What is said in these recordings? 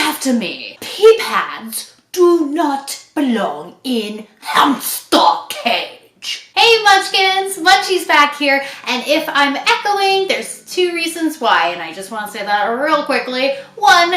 after me. Pee pads do not belong in hamster cage. Hey Munchkins, Munchie's back here, and if I'm echoing, there's two reasons why, and I just want to say that real quickly. One,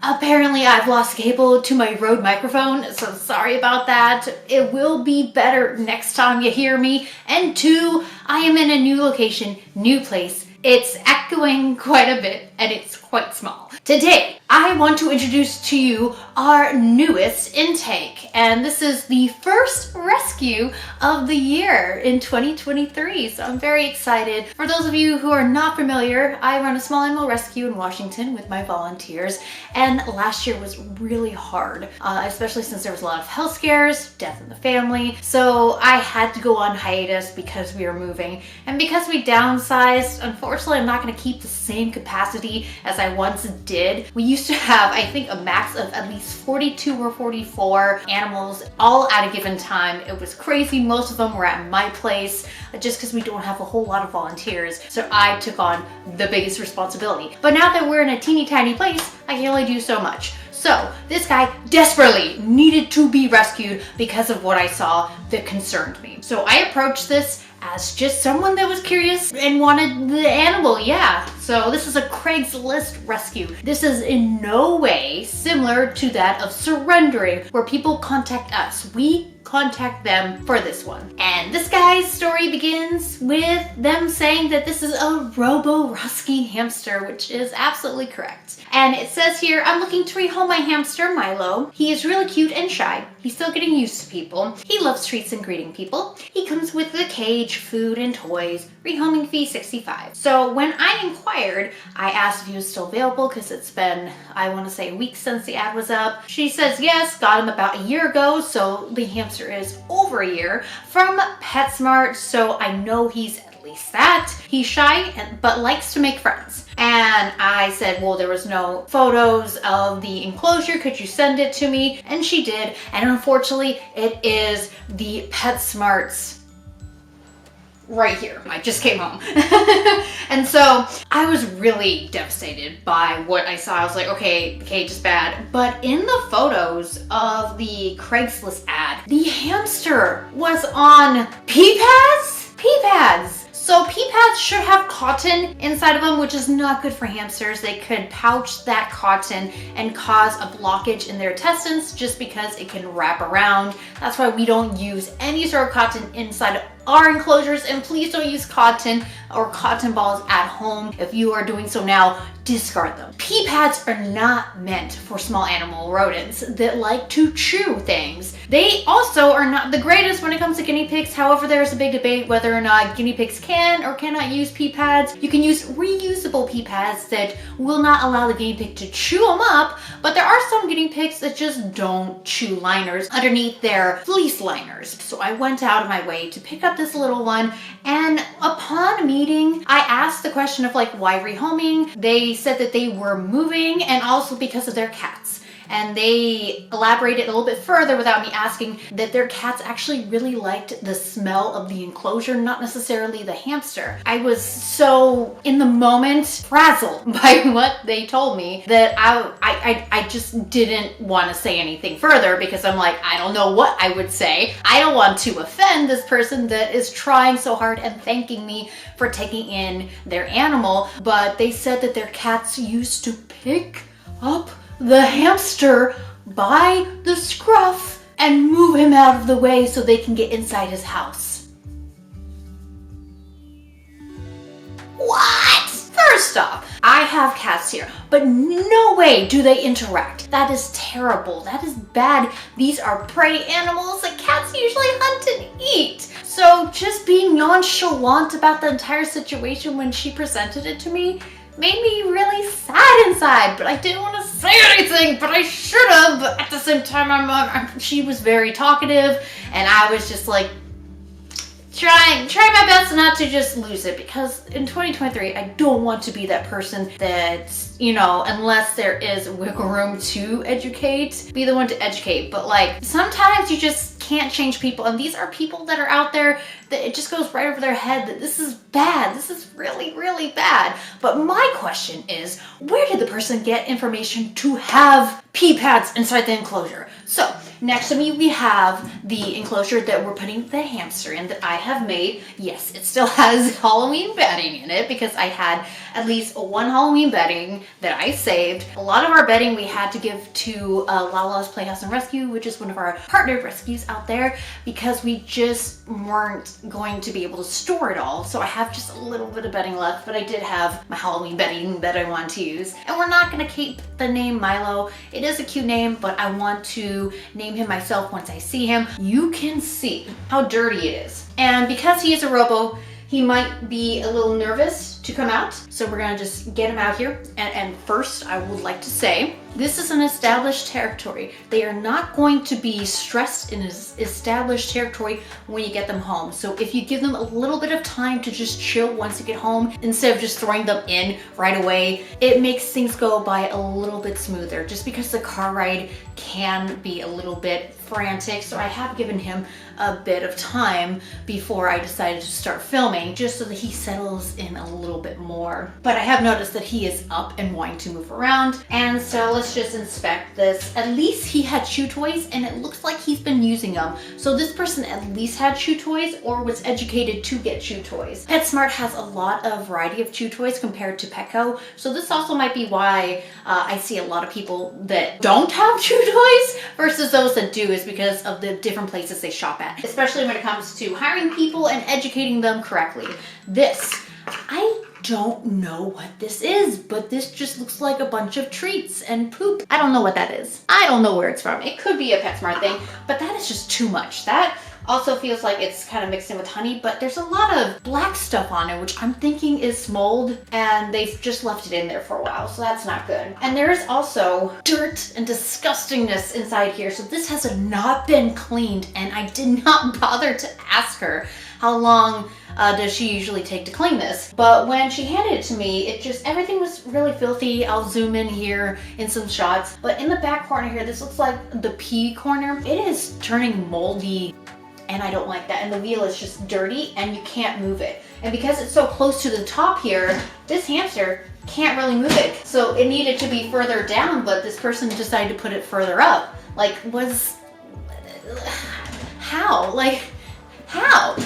apparently I've lost cable to my Rode microphone, so sorry about that. It will be better next time you hear me. And two, I am in a new location, new place. It's echoing quite a bit, and it's quite small. Today, I want to introduce to you our newest intake, and this is the first rescue of the year in 2023, so I'm very excited. For those of you who are not familiar, I run a small animal rescue in Washington with my volunteers, and last year was really hard, especially since there was a lot of health scares, death in the family, so I had to go on hiatus because we were moving, and because we downsized, unfortunately I'm not going to keep the same capacity as I once did. We used to have, I think, a max of at least 42 or 44 animals all at a given time. It was crazy. Most of them were at my place just because we don't have a whole lot of volunteers. So I took on the biggest responsibility. But now that we're in a teeny tiny place, I can only do so much. So this guy desperately needed to be rescued because of what I saw that concerned me. So I approached this as just someone that was curious and wanted the animal, yeah. So this is a Craigslist rescue. This is in no way similar to that of surrendering, where people contact us. We contact them for this one. And this guy's story begins with them saying that this is a Roborovski hamster, which is absolutely correct. And it says here, I'm looking to rehome my hamster, Milo. He is really cute and shy. He's still getting used to people. He loves treats and greeting people. He comes with a cage, food, and toys. Rehoming fee $65. So when I inquired, I asked if he was still available because it's been, I want to say, a week since the ad was up. She says yes, got him about a year ago, so the hamster is over a year, from PetSmart, so I know he's at least that. He's shy but likes to make friends. And I said, well, there was no photos of the enclosure. Could you send it to me? And she did. And unfortunately, it is the PetSmart's right here. I just came home. And so I was really devastated by what I saw. I was like, okay, the cage is bad. But in the photos of the Craigslist ad, the hamster was on pee pads? Pee pads. So pee pads should have cotton inside of them, which is not good for hamsters. They could pouch that cotton and cause a blockage in their intestines just because it can wrap around. That's why we don't use any sort of cotton inside our enclosures, and please don't use cotton or cotton balls at home. If you are doing so now, discard them. Pee pads are not meant for small animal rodents that like to chew things. They also are not the greatest when it comes to guinea pigs. However, there's a big debate whether or not guinea pigs can or cannot use pee pads. You can use reusable pee pads that will not allow the guinea pig to chew them up, but there are some guinea pigs that just don't chew liners underneath their fleece liners. So I went out of my way to pick up this little one, and upon meeting, I asked the question of like, why rehoming? They said that they were moving and also because of their cats. And they elaborated a little bit further without me asking that their cats actually really liked the smell of the enclosure, not necessarily the hamster. I was so in the moment frazzled by what they told me that I just didn't want to say anything further because I'm like, I don't know what I would say. I don't want to offend this person that is trying so hard and thanking me for taking in their animal, but they said that their cats used to pick up the hamster by the scruff and move him out of the way so they can get inside his house. What? First off, I have cats here, but no way do they interact. That is terrible. That is bad. These are prey animals that cats usually hunt and eat. So just being nonchalant about the entire situation when she presented it to me made me really sad inside, but I didn't want to say anything, but I should have. But at the same time, she was very talkative, and I was just like, trying my best not to just lose it, because in 2023 I don't want to be that person that, you know, unless there is wiggle room to educate, be the one to educate. But like sometimes you just can't change people, and these are people that are out there that it just goes right over their head that this is bad, this is really, really bad. But my question is, where did the person get information to have pee pads inside the enclosure? So next to me we have the enclosure that we're putting the hamster in that I have made. Yes, it still has Halloween bedding in it because I had at least one Halloween bedding that I saved. A lot of our bedding we had to give to Lala's Playhouse and Rescue, which is one of our partnered rescues out there, because we just weren't going to be able to store it all. So I have just a little bit of bedding left, but I did have my Halloween bedding that I want to use. And we're not going to keep the name Milo. It is a cute name, but I want to name him myself once I see him. You can see how dirty it is. And because he is a robo, he might be a little nervous to come out. So we're gonna just get him out here. And first, I would like to say, this is an established territory. They are not going to be stressed in established territory when you get them home. So if you give them a little bit of time to just chill once you get home, instead of just throwing them in right away, it makes things go by a little bit smoother, just because the car ride can be a little bit frantic. So I have given him a bit of time before I decided to start filming, just so that he settles in a little bit more. But I have noticed that he is up and wanting to move around, and so let's just inspect this. At least he had chew toys, and it looks like he's been using them. So this person at least had chew toys or was educated to get chew toys. PetSmart has a lot of variety of chew toys compared to Petco, so this also might be why I see a lot of people that don't have chew toys versus those that do, is because of the different places they shop at, especially when it comes to hiring people and educating them correctly. This, I don't know what this is, but this just looks like a bunch of treats and poop. I don't know what that is. I don't know where it's from. It could be a PetSmart thing, but that is just too much. That also feels like it's kind of mixed in with honey, but there's a lot of black stuff on it, which I'm thinking is mold, and they've just left it in there for a while, so that's not good. And there is also dirt and disgustingness inside here, so this has not been cleaned, and I did not bother to ask her how long does she usually take to clean this. But when she handed it to me, it just, everything was really filthy. I'll zoom in here in some shots, but in the back corner here, this looks like the pee corner. It is turning moldy, and I don't like that. And the wheel is just dirty and you can't move it. And because it's so close to the top here, this hamster can't really move it. So it needed to be further down, but this person decided to put it further up. Like, how? Like, how?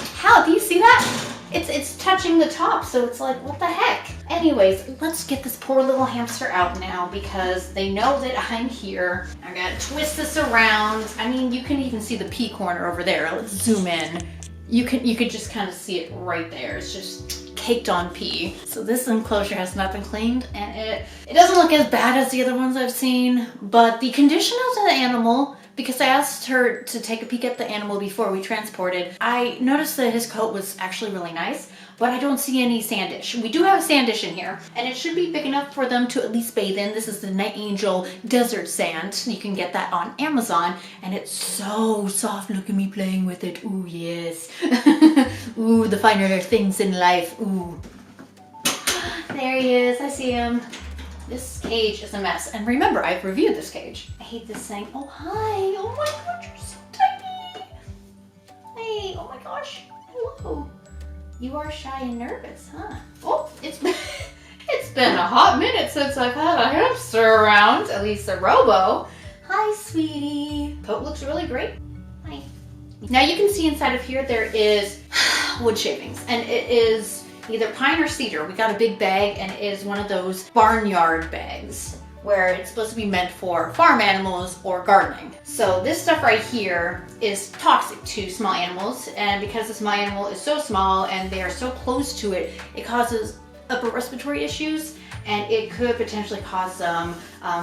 Do you see that? It's touching the top, so it's like, what the heck? Anyways, let's get this poor little hamster out now, because they know that I'm here. I gotta twist this around. I mean, you can even see the pee corner over there. Let's zoom in. You could just kind of see it right there. It's just caked on pee. So this enclosure has not been cleaned, and it doesn't look as bad as the other ones I've seen, but the condition of the animal, because I asked her to take a peek at the animal before we transported, I noticed that his coat was actually really nice, but I don't see any sand dish. We do have a sand dish in here, and it should be big enough for them to at least bathe in. This is the Night Angel Desert Sand. You can get that on Amazon, and it's so soft. Look at me playing with it. Ooh, yes. Ooh, the finer things in life. Ooh. There he is. I see him. This cage is a mess. And remember, I've reviewed this cage. I hate this thing. Oh, hi. Oh my God, you're so tiny. Hey, oh my gosh. Hello. You are shy and nervous, huh? Oh, it's been a hot minute since I've had a hamster around, at least a robo. Hi, sweetie. Coat looks really great. Hi. Now you can see inside of here there is wood shavings, and it is either pine or cedar. We got a big bag, and it is one of those barnyard bags where it's supposed to be meant for farm animals or gardening. So this stuff right here is toxic to small animals, and because the small animal is so small and they are so close to it, it causes upper respiratory issues, and it could potentially cause them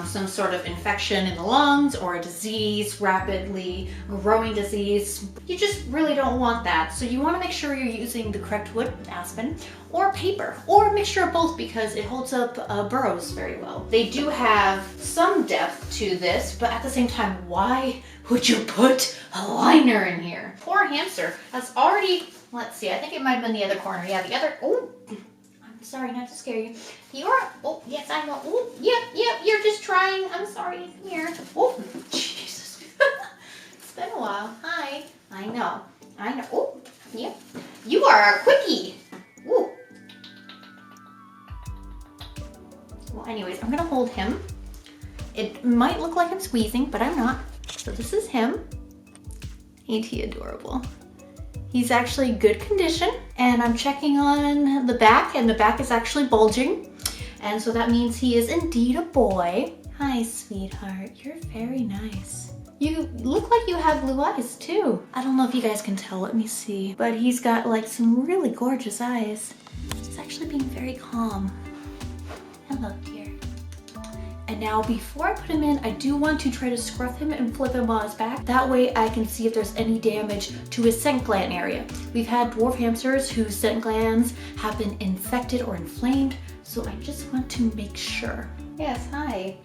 some sort of infection in the lungs or a disease, rapidly growing disease. You just really don't want that. So you want to make sure you're using the correct wood, aspen, or paper, or a mixture of both, because it holds up burrows very well. They do have some depth to this, but at the same time, why would you put a liner in here? Poor hamster has already Let's see, I think it might have been the other corner. Yeah, the other, oh, I'm sorry not to scare you. You're, oh, yes, I know. Oh, yep, you're just trying. I'm sorry, come here. Oh, Jesus. It's been a while. Hi. I know. Oh, yep. You are a quickie. Ooh. Well, anyways, I'm gonna hold him. It might look like I'm squeezing, but I'm not. So this is him. Ain't he adorable? He's actually good condition, and I'm checking on the back, and the back is actually bulging. And so that means he is indeed a boy. Hi, sweetheart. You're very nice. You look like you have blue eyes too. I don't know if you guys can tell, let me see. But he's got like some really gorgeous eyes. He's actually being very calm. Hello, dear. And now before I put him in, I do want to try to scruff him and flip him on his back. That way I can see if there's any damage to his scent gland area. We've had dwarf hamsters whose scent glands have been infected or inflamed, so I just want to make sure. Yes, hi.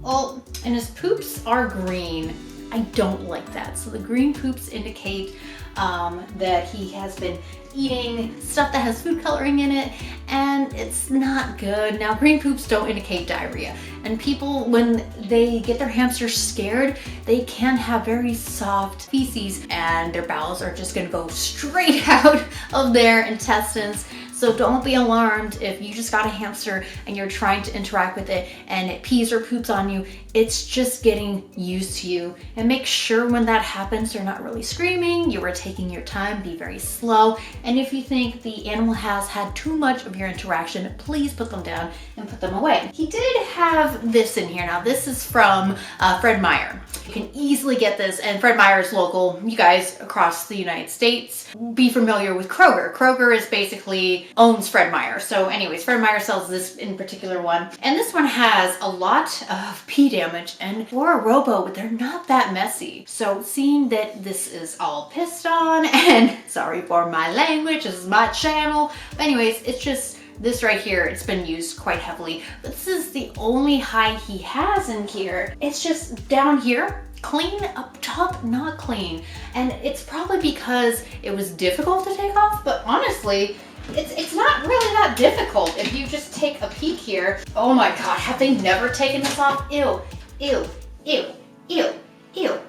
Oh, and his poops are green. I don't like that. So the green poops indicate that he has been eating stuff that has food coloring in it, and it's not good. Now, green poops don't indicate diarrhea, and people, when they get their hamsters scared, they can have very soft feces, and their bowels are just gonna go straight out of their intestines. So don't be alarmed if you just got a hamster and you're trying to interact with it and it pees or poops on you. It's just getting used to you. And make sure when that happens, they're not really screaming, you are taking your time, be very slow. And if you think the animal has had too much of your interaction, please put them down and put them away. He did have this in here. Now this is from Fred Meyer. You can easily get this, and Fred Meyer is local. You guys across the United States be familiar with Kroger. Kroger is basically owns Fred Meyer. So anyways, Fred Meyer sells this in particular one. And this one has a lot of pee damage, and for a robo, they're not that messy. So seeing that this is all pissed on, and sorry for my language, this is my channel. But anyways, it's just this right here, it's been used quite heavily. But this is the only high he has in here. It's just down here, clean, up top, not clean. And it's probably because it was difficult to take off, but honestly, it's not really that difficult if you just take a peek here. Oh my God, have they never taken this off? Ew, ew, ew, ew, ew.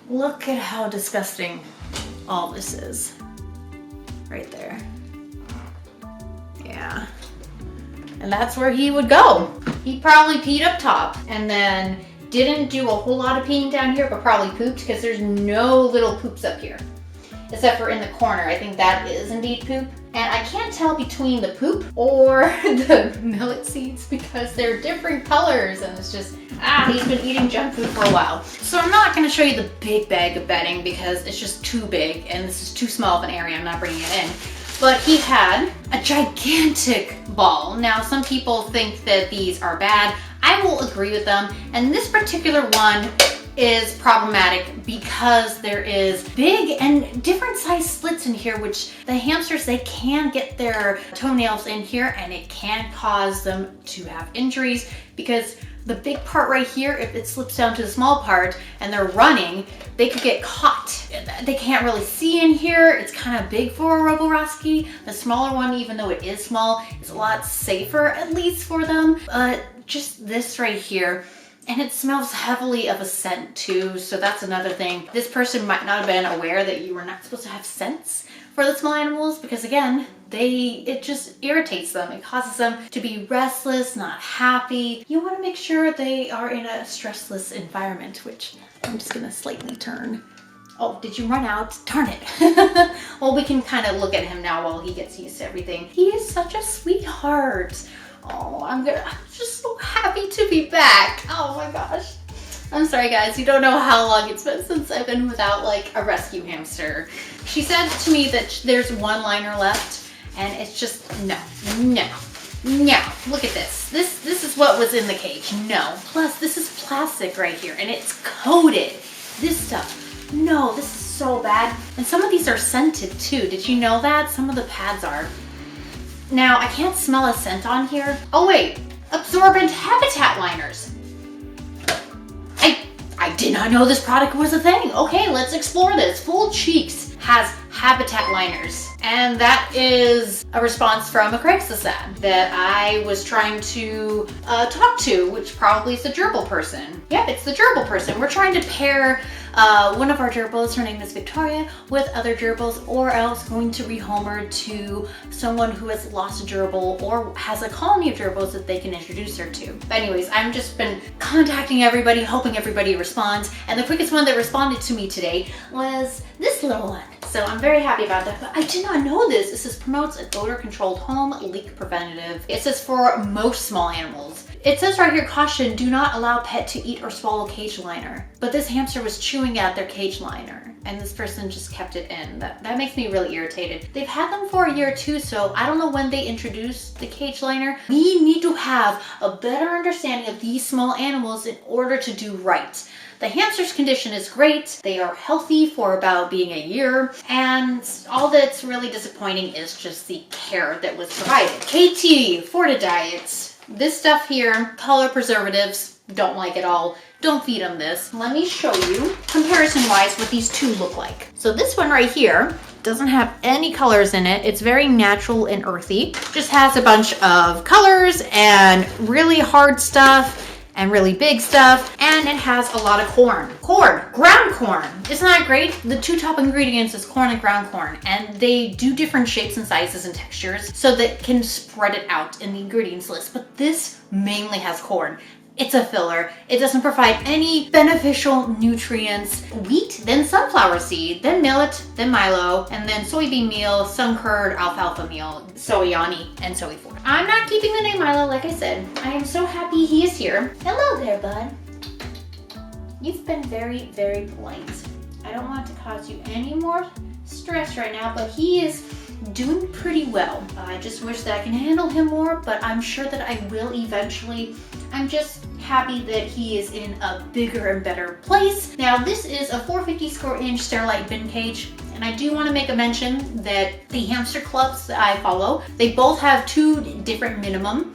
Look at how disgusting all this is. Right there. Yeah. And that's where he would go. He probably peed up top and then didn't do a whole lot of peeing down here, but probably pooped, because there's no little poops up here. Except for in the corner. I think that is indeed poop. And I can't tell between the poop or the millet seeds because they're different colors, and it's just, he's been eating junk food for a while. So I'm not gonna show you the big bag of bedding because it's just too big and this is too small of an area. I'm not bringing it in. But he had a gigantic ball. Now, some people think that these are bad. I will agree with them. And this particular one is problematic because there is big and different size slits in here, which the hamsters, they can get their toenails in here and it can cause them to have injuries, because the big part right here, if it slips down to the small part and they're running, they could get caught. They can't really see in here. It's kind of big for a Roborovski. The smaller one, even though it is small, is a lot safer, at least for them. Just this right here, and it smells heavily of a scent too, so that's another thing. This person might not have been aware that you were not supposed to have scents for the small animals, because again, it just irritates them. It causes them to be restless, not happy. You want to make sure they are in a stressless environment, which I'm just gonna slightly turn. Oh, did you run out? Darn it. Well, we can kind of look at him now while he gets used to everything. He is such a sweetheart. Oh, I'm just so happy to be back. Oh my gosh. I'm sorry guys, you don't know how long it's been since I've been without like a rescue hamster. She said to me that there's one liner left, and it's just, no. Look at this. This is what was in the cage. No. Plus, this is plastic right here, and it's coated. This stuff, no, this is so bad. And some of these are scented too. Did you know that? Some of the pads are. Now, I can't smell a scent on here. Oh wait, absorbent habitat liners. I did not know this product was a thing. Okay, let's explore this. Full cheeks has habitat liners. And that is a response from a Craigslist ad that I was trying to talk to, which probably is the gerbil person. Yep, it's the gerbil person. We're trying to pair one of our gerbils, her name is Victoria, with other gerbils, or else going to rehome her to someone who has lost a gerbil or has a colony of gerbils that they can introduce her to. But anyways, I've just been contacting everybody, hoping everybody responds, and the quickest one that responded to me today was this little one. So I'm very happy about that, but I did not know this. It says promotes an odor-controlled home, leak preventative. It says for most small animals. It says right here, caution, do not allow pet to eat or swallow cage liner. But this hamster was chewing out their cage liner, and this person just kept it in. That makes me really irritated. They've had them for a year too, so I don't know when they introduced the cage liner. We need to have a better understanding of these small animals in order to do right. The hamster's condition is great. They are healthy for about being a year, and all that's really disappointing is just the care that was provided. KT for the diets. This stuff here, color preservatives, don't like it all. Don't feed them this. Let me show you comparison-wise what these two look like. So this one right here doesn't have any colors in it. It's very natural and earthy. Just has a bunch of colors and really hard stuff and really big stuff, and it has a lot of corn. Ground corn. Isn't that great? The two top ingredients is corn and ground corn, and they do different shapes and sizes and textures so that can spread it out in the ingredients list, but this mainly has corn. It's a filler. It doesn't provide any beneficial nutrients. Wheat, then sunflower seed, then millet, then milo, and then soybean meal, sun curd, alfalfa meal, soyani, and soy fork. I'm not keeping the name Milo, like I said. I am so happy he is here. Hello there, bud. You've been very, very polite. I don't want to cause you any more stress right now, but he is doing pretty well. I just wish that I can handle him more, but I'm sure that I will eventually. I'm just happy that he is in a bigger and better place. Now, this is a 450 square inch Sterilite bin cage, and I do want to make a mention that the hamster clubs that I follow, they both have two different minimum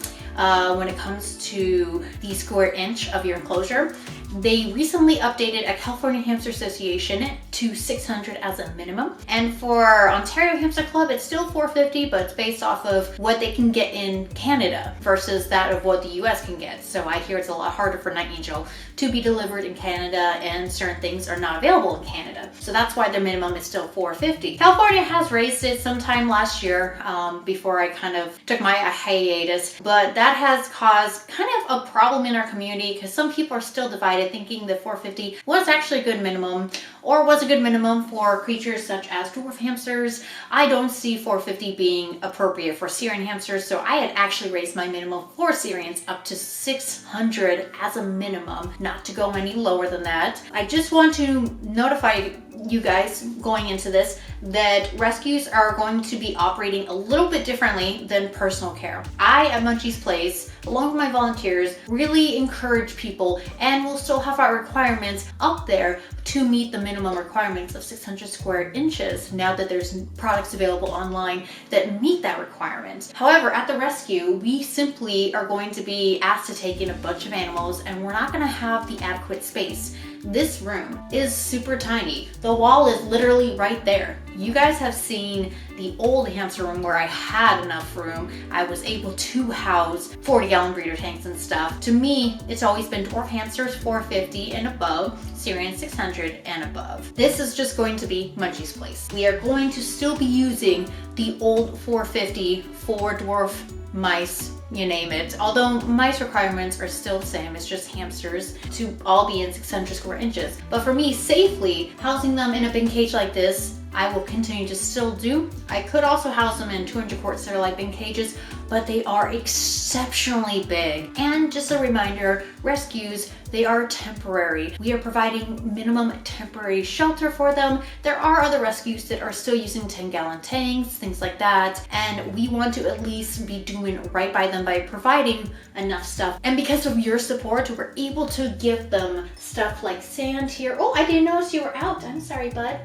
when it comes to the square inch of your enclosure. They recently updated a California Hamster Association to 600 as a minimum. And for Ontario Hamster Club, it's still 450, but it's based off of what they can get in Canada versus that of what the US can get. So I hear it's a lot harder for Night Angel to be delivered in Canada, and certain things are not available in Canada. So that's why their minimum is still 450. California has raised it sometime last year before I kind of took my hiatus, but that has caused kind of a problem in our community because some people are still divided, thinking that 450 was actually a good minimum, or was a good minimum for creatures such as dwarf hamsters. I don't see 450 being appropriate for Syrian hamsters, so I had actually raised my minimum for Syrians up to 600 as a minimum, not to go any lower than that. I just want to notify you guys going into this that rescues are going to be operating a little bit differently than personal care. I, at Munchie's Place, along with my volunteers, really encourage people, and we'll still have our requirements up there to meet the minimum requirements of 600 square inches now that there's products available online that meet that requirement. However, at the rescue, we simply are going to be asked to take in a bunch of animals, and we're not going to have the adequate space. This room is super tiny. The wall is literally right there. You guys have seen the old hamster room where I had enough room. I was able to house 40-gallon breeder tanks and stuff. To me, it's always been dwarf hamsters 450 and above, Syrian 600 and above. This is just going to be Munchie's Place. We are going to still be using the old 450 for dwarf mice, you name it. Although mice requirements are still the same, it's just hamsters to all be in 600 square inches. But for me, safely housing them in a bin cage like this, I will continue to still do. I could also house them in 200 quart Sterilite bin cages, but they are exceptionally big. And just a reminder, rescues, they are temporary. We are providing minimum temporary shelter for them. There are other rescues that are still using 10-gallon tanks, things like that. And we want to at least be doing right by them by providing enough stuff. And because of your support, we're able to give them stuff like sand here. Oh, I didn't notice you were out. I'm sorry, bud.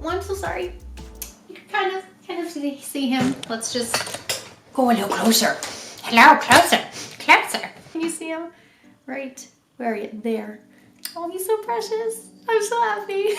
Oh, I'm so sorry. You can kind of see him. Let's just go a little closer. Hello, closer. Can you see him? Right where are you? There. Oh, he's so precious. I'm so happy.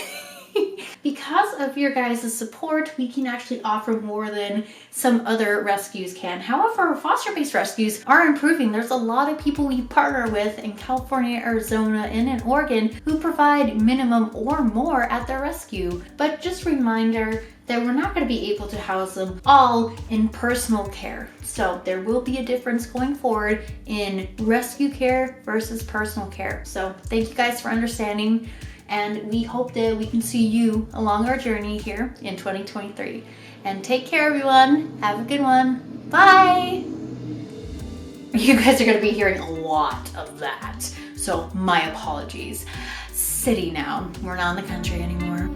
Because of your guys' support, we can actually offer more than some other rescues can. However, foster-based rescues are improving. There's a lot of people we partner with in California, Arizona, and in Oregon who provide minimum or more at their rescue. But just a reminder that we're not going to be able to house them all in personal care. So there will be a difference going forward in rescue care versus personal care. So thank you guys for understanding. And we hope that we can see you along our journey here in 2023. And take care, everyone. Have a good one. Bye. You guys are going to be hearing a lot of that. So my apologies. City now. We're not in the country anymore.